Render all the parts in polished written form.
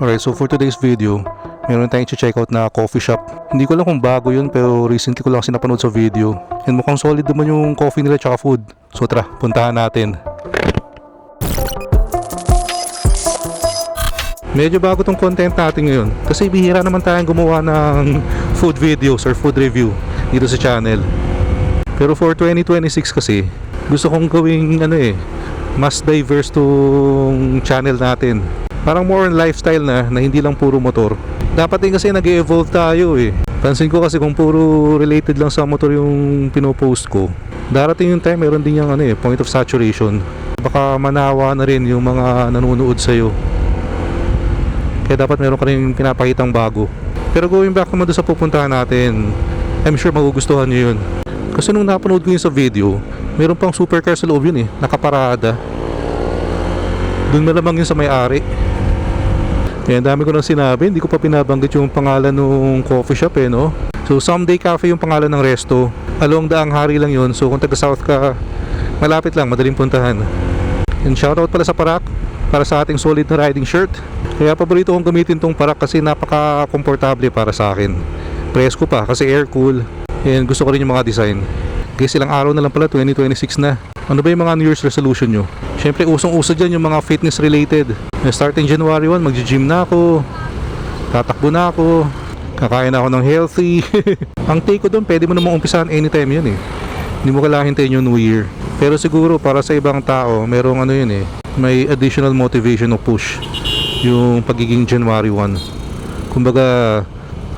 Alright, so for today's video, meron tayong check out na coffee shop. Hindi ko alam kung bago yun, pero recently ko lang kasi napanood sa video. And mukhang solid naman yung coffee nila tsaka food. So tara, puntahan natin. Medyo bago tong content natin ngayon kasi bihira naman tayong gumawa ng food videos or food review dito sa channel. Pero for 2026 kasi, gusto kong gawing mas diverse tong channel natin. Parang more on lifestyle na hindi lang puro motor. Dapat din kasi nag-evolve tayo eh. Pansin ko kasi kung puro related lang sa motor yung pinopost ko, darating yung time meron din yung point of saturation. Baka manawa na rin yung mga nanonood sa'yo. Kaya dapat meron ka rin pinapakitang bago. Pero going back naman doon sa pupuntahan natin, I'm sure magugustuhan nyo yun. Kasi nung napanood ko yun sa video, meron pang supercar sa loob yun nakaparada. Doon malamang yun sa may-ari. Kaya dami ko nang sinabi, hindi ko pa pinabanggit yung pangalan ng coffee shop no? So Someday Cafe yung pangalan ng resto. Along Daang Hari lang yun. So kung taga South ka, malapit lang, madaling puntahan. And shoutout pala sa Parak para sa ating solid na riding shirt. Kaya paborito kong gamitin tong Parak kasi napaka-komportable para sa akin. Presko pa kasi air cool. And gusto ko rin yung mga design. Kasi ilang araw na lang pala, 2026 na. Ano ba yung mga New Year's resolution nyo? Siyempre usong-uso dyan yung mga fitness related. Starting January 1, mag-gym na ako, tatakbo na ako, kakain na ako ng healthy. Ang take ko doon, pwede mo namang umpisahan anytime yun Hindi mo kailangan hintayin yung New Year. Pero siguro para sa ibang tao, merong may additional motivation o push yung pagiging January 1. Kumbaga,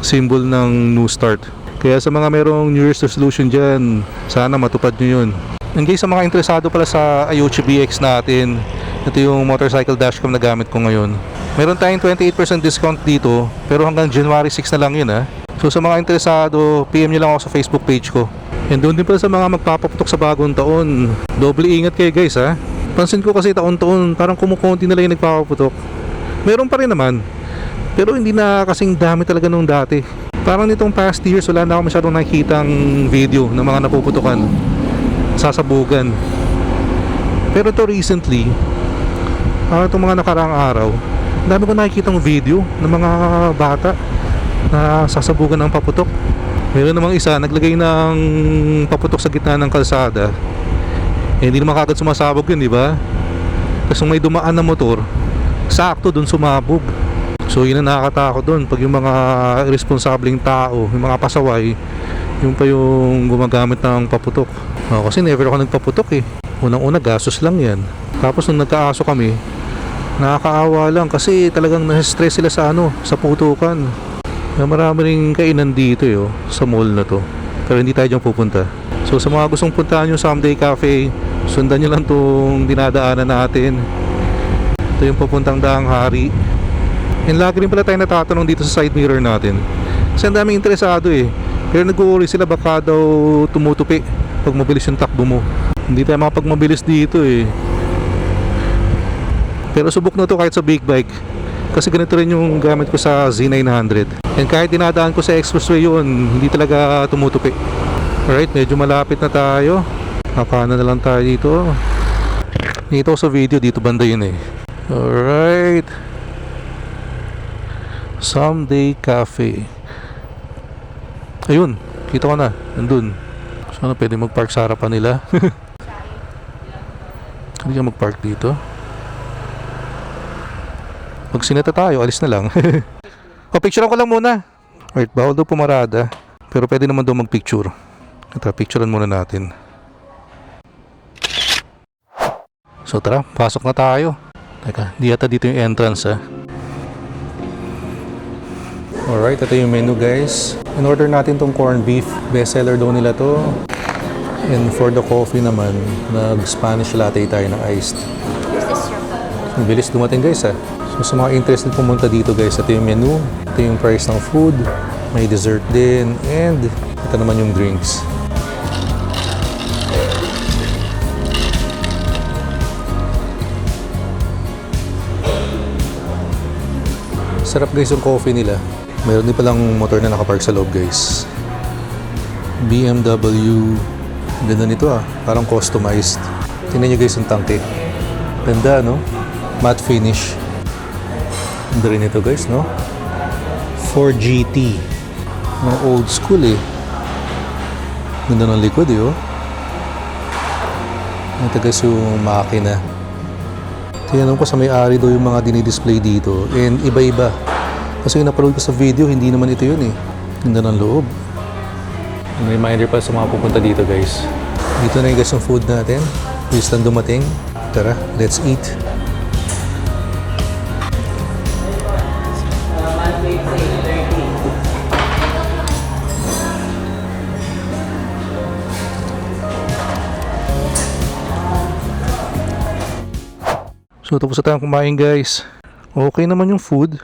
symbol ng new start. Kaya sa mga merong New Year's resolution dyan, sana matupad nyo yun. And guys, sa mga interesado pala sa Ayuchi BX natin, ito yung motorcycle dashcam na gamit ko ngayon. Meron tayong 28% discount dito, pero hanggang January 6 na lang yun So sa mga interesado, PM nyo lang ako sa Facebook page ko. And doon din pala sa mga magpapaputok sa bagong taon, doble ingat kayo guys Pansin ko kasi taon-taon, parang kumukunti na lang yung nagpapaputok. Meron pa rin naman, pero hindi na kasing dami talaga nung dati. Parang nitong past years, wala na ako masyadong nakikitang video ng mga napuputukan, sasabugan. Pero to recently, itong mga nakaraang araw, dami ko nakikitang video ng mga bata na sasabugan ng paputok. Meron namang isa naglagay ng paputok sa gitna ng kalsada, hindi naman kagad sumasabog yun, di ba? Kasi may dumaan na motor, sakto dun sumabog. So yun ang nakakatakot dun, pag yung mga irresponsableng tao, yung mga pasaway, yung pa yung gumagamit ng paputok. Kasi never ako nagpaputok Unang-una gastos lang yan. Tapos nung nagkaaso kami, nakakaawa lang kasi talagang na-stress sila sa putukan. Marami ring kainan dito sa mall na to, pero hindi tayo dyan pupunta. So sa mga gustong puntahan yung Someday Cafe, sundan nyo lang tong dinadaanan natin. Ito yung papuntang Daang Hari. And lagi rin pala tayo natatanong dito sa side mirror natin, kasi ang daming interesado pero nag-worry sila baka daw tumutupi pag mabilis yung takbo mo. Hindi tayo makapagmabilis dito Pero subok na to kahit sa big bike, kasi ganito rin yung gamit ko sa Z900. And kahit dinadaan ko sa expressway yun, hindi talaga tumutupi. Alright, medyo malapit na tayo. Nakana na lang tayo dito. Dito sa video, dito banda yun Alright, Someday Cafe. Ayun, kita ko na, nandun. Sana pwede mag-park sa harapan nila. Hindi ka mag-park dito. Pag sineta tayo, alis na lang. Picturean ko lang muna. Wait, bawal daw pumarada, pero pwede naman daw mag-picture. Ito, picturean muna natin. So tara, pasok na tayo. Teka, di yata dito yung entrance Alright, ito yung menu guys. In order natin tong corned beef, best seller daw nila to. And for the coffee naman, nag-Spanish latte tayo na iced. Ang bilis dumating guys So sa mga interested pumunta dito guys, ito yung menu, ito yung price ng food, may dessert din, and ito naman yung drinks. Sarap guys yung coffee nila. Mayroon din palang motor na nakapark sa loob guys. BMW. Ganda nito parang customized. Tingnan nyo guys yung tangke. Ganda Matte finish. Ganda rin ito guys, no? 4GT. Mga old school eh. Ganda ng likod eh, oh. Ito guys yung makina. Tinanong ko sa may-ari daw yung mga dinidisplay dito. And iba-iba. Kasi yung napanood ko sa video, hindi naman ito yun eh. Ganda ng loob. May reminder pa sa mga pupunta dito guys. Dito na yung guys yung food natin. Please lang dumating. Tara, let's eat. So tapos na tayong kumain guys. Okay naman yung food.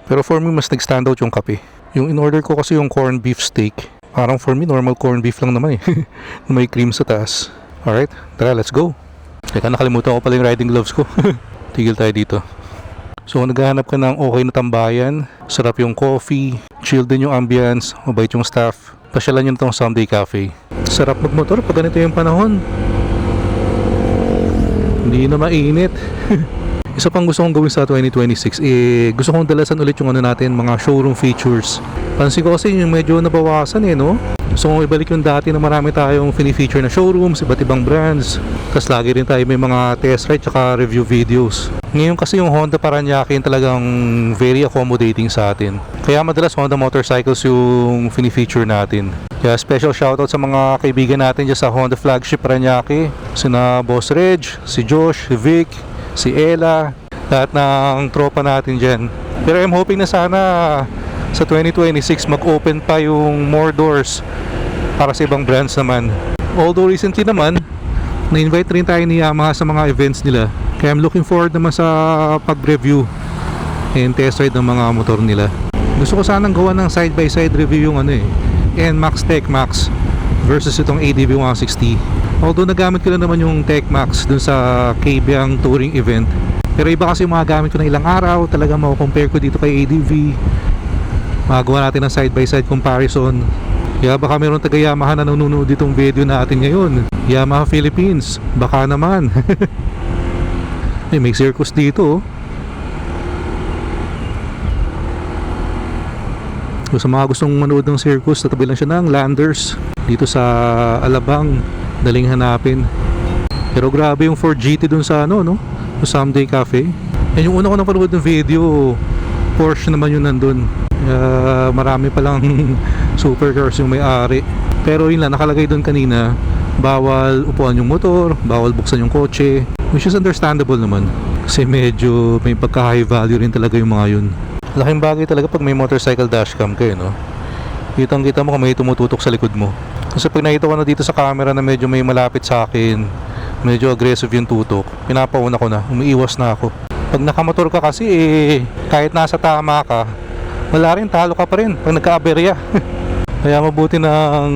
Pero for me mas nag-stand out yung kape. Yung in-order ko kasi yung corned beef steak. Parang for me normal corned beef lang naman eh. May cream sa taas. Alright, tara let's go. Teka, nakalimutan ko pala yung riding gloves ko. Tigil tayo dito. So naghahanap ka ng okay na tambayan. Sarap yung coffee. Chill din yung ambience. Mabait yung staff. Pasyalan nyo na itong Someday Cafe. Sarap magmotor pag ganito yung panahon. Hindi na mainit. Isa pang gusto kong gawin sa 2026 gusto kong dalasan ulit yung natin, mga showroom features. Pansin ko kasi yung medyo nabawasan no? Gusto kong ibalik yung dati na marami tayong fini-feature na showrooms, iba't ibang brands. Tapos lagi rin tayo may mga test ride tsaka review videos. Ngayon kasi yung Honda Paranaque yung talagang very accommodating sa atin. Kaya madalas Honda Motorcycles yung fini-feature natin. Kaya special shoutout sa mga kaibigan natin dyan sa Honda Flagship Paranaque. Sina Boss Reg, si Josh, si Vic, si Ella, lahat ng tropa natin dyan. Pero I'm hoping na sana sa 2026 mag-open pa yung more doors para sa ibang brands naman. Although recently naman, na-invite rin tayo ni Yamaha sa mga events nila. Kaya I'm looking forward naman sa pag-review and test ride ng mga motor nila. Gusto ko sanang gawa ng side-by-side review yung NMAX TechMax versus itong ADV 160. Although nagamit ko na naman yung TechMax dun sa Kabyang Touring event. Pero iba kasi yung mga gamit ko na ilang araw. Talagang mako-compare ko dito kay ADV. Magawa natin ng side-by-side comparison. Kaya baka mayroong taga Yamaha na nanonood ditong video natin ngayon. Yamaha Philippines, baka naman. May circus dito. So, sa mga gustong manood ng circus, tatabi lang siya ng Landers dito sa Alabang. Daling hanapin. Pero grabe yung 4GT dun sa sa Someday Cafe. Yan yung una ko napanood ng video, Porsche naman yun nandun. Marami palang supercars yung may-ari. Pero yun lang, nakalagay dun kanina, bawal upuan yung motor, bawal buksan yung kotse, which is understandable naman kasi medyo may pagka-high value rin talaga yung mga yun. Laking bagay talaga pag may motorcycle dashcam kayo, no? Kitang kita mo kung may tumututok sa likod mo. Kasi pag nakita ko na dito sa camera na medyo may malapit sa akin, medyo aggressive yung tutok, pinapauna ko na, umiiwas na ako. Pag nakamotor ka kasi kahit nasa tama ka, wala rin, talo ka pa rin pag nagka-aberya. Kaya mabuti ng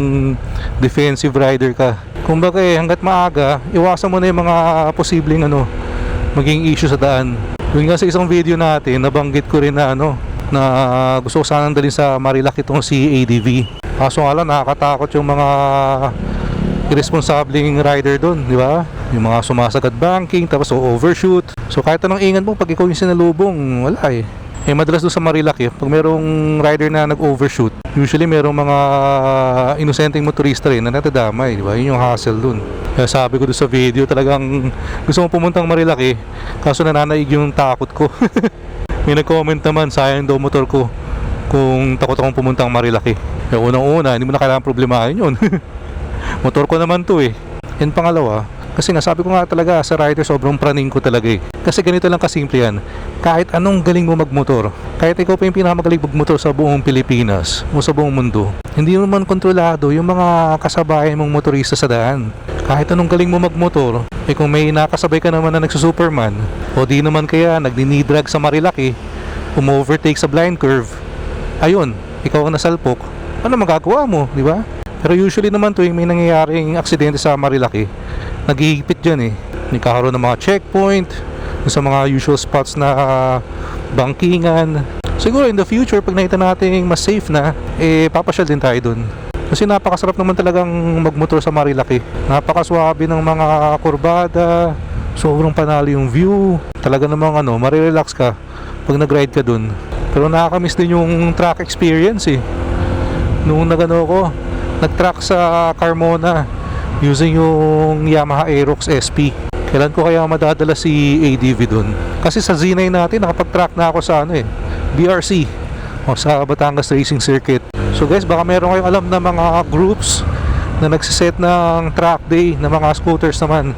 defensive rider ka. Kumbaga hanggat maaga, iwasan mo na yung mga posibleng maging issue sa daan. Yun nga sa isang video natin, nabanggit ko rin na na gusto ko sanang dalhin sa Marilac itong si ADV. Kaso nga lang, nakakatakot yung mga irresponsibleng rider doon, di ba? Yung mga sumasagad banking, tapos overshoot. So kahit anong ingat mo, pag ikaw yung sinalubong, wala madalas doon sa Marilac pag merong rider na nag-overshoot, usually merong mga inosenteng motorista rin na natadamay, di ba? Yun yung hassle doon. Kaya sabi ko doon sa video, talagang gusto kong pumuntang Marilac kaso nananaig yung takot ko. May nag-comment naman, sayang daw motor ko kung takot akong pumuntang Marilac Kaya unang-una, hindi mo na kailangan problemahin yun. Motor ko naman to And pangalawa, kasi nga sabi ko nga talaga sa rider sobrang praning ko talaga Kasi ganito lang kasimple yan. Kahit anong galing mo magmotor, kahit ikaw pa yung pinakamagaling magmotor sa buong Pilipinas o sa buong mundo, hindi mo naman kontrolado yung mga kasabayan mong motorista sa daan. Kahit anong galing mo magmotor, kung may nakasabay ka naman na nagsusuperman, o di naman kaya nagdinidrag sa Marilac overtake sa blind curve, ayun, ikaw ang nasalpok, ano magagawa mo, di ba? Pero usually naman tuwing may nangyayaring aksidente sa Marilac naghihigpit dyan nagkakaroon ng mga checkpoint sa mga usual spots na bankingan. Siguro in the future pag nakita natin mas safe na, papasyal din tayo dun. Kasi napakasarap naman talagang magmotor sa Marilac Napakaswabe ng mga kurbada, sobrang panalo yung view. Talaga namang marirelax ka pag nag-ride ka dun. Pero nakakamiss din yung track experience eh. Nung nag-track sa Carmona using yung Yamaha Aerox SP. Kailan ko kaya madadala si ADV dun? Kasi sa Z9 natin nakapag-track na ako sa BRC o sa Batangas Racing Circuit. So guys, baka meron kayong alam na mga groups na nagsiset ng track day na mga scooters naman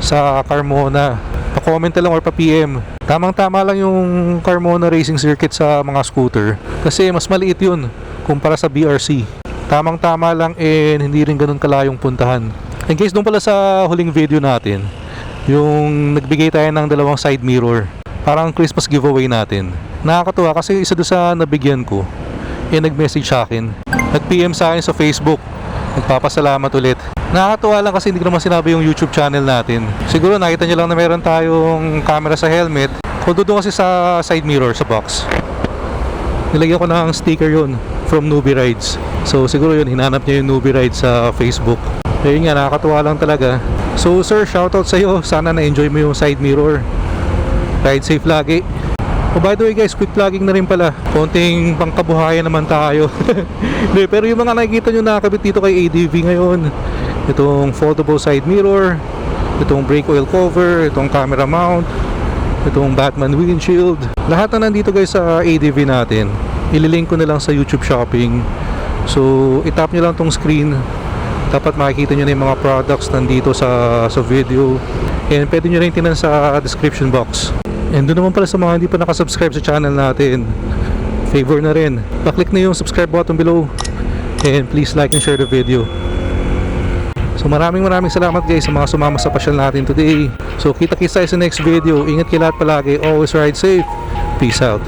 sa Carmona. Pa-comment na lang or pa-PM. Tamang-tama lang yung Carmona Racing Circuit sa mga scooter kasi mas maliit yun kumpara sa BRC. Tamang-tama lang hindi rin ganun kalayong puntahan. And guys, doon pala sa huling video natin, yung nagbigay tayo ng 2 side mirror, parang Christmas giveaway natin. Nakakatuwa kasi isa doon sa nabigyan ko, nag-message sa akin, nag-PM sa akin sa Facebook, nagpapasalamat ulit. Nakakatuwa lang kasi hindi ko naman sinabi yung YouTube channel natin. Siguro nakita nyo lang na meron tayong camera sa helmet. Kung doon kasi sa side mirror sa box, nilagyan ko ng sticker yun from Newbie Rides. So siguro yun, hinanap niya yung Newbie Rides sa Facebook. Ayun nga, nakakatuwa lang talaga. So sir, shoutout sa'yo. Sana na-enjoy mo yung side mirror. Ride safe lagi. Oh, by the way guys, quick vlogging na rin pala. Konting pangkabuhayan naman tayo. Pero yung mga nakikita nyo nakakabit dito kay ADV ngayon, itong foldable side mirror, itong brake oil cover, itong camera mount, itong Batman windshield, lahat na nandito guys sa ADV natin. Ililink ko na lang sa YouTube Shopping. So itap nyo lang tong screen, dapat makikita nyo na yung mga products nandito sa video, and pwede nyo rin tingnan sa description box. And doon naman pala sa mga hindi pa nakasubscribe sa channel natin, favor na rin, pa-click na yung subscribe button below, and please like and share the video. So maraming salamat guys sa mga sumama sa pasyal natin today. So kita-kits tayo sa next video. Ingat kayo lahat palagi, always ride safe, peace out.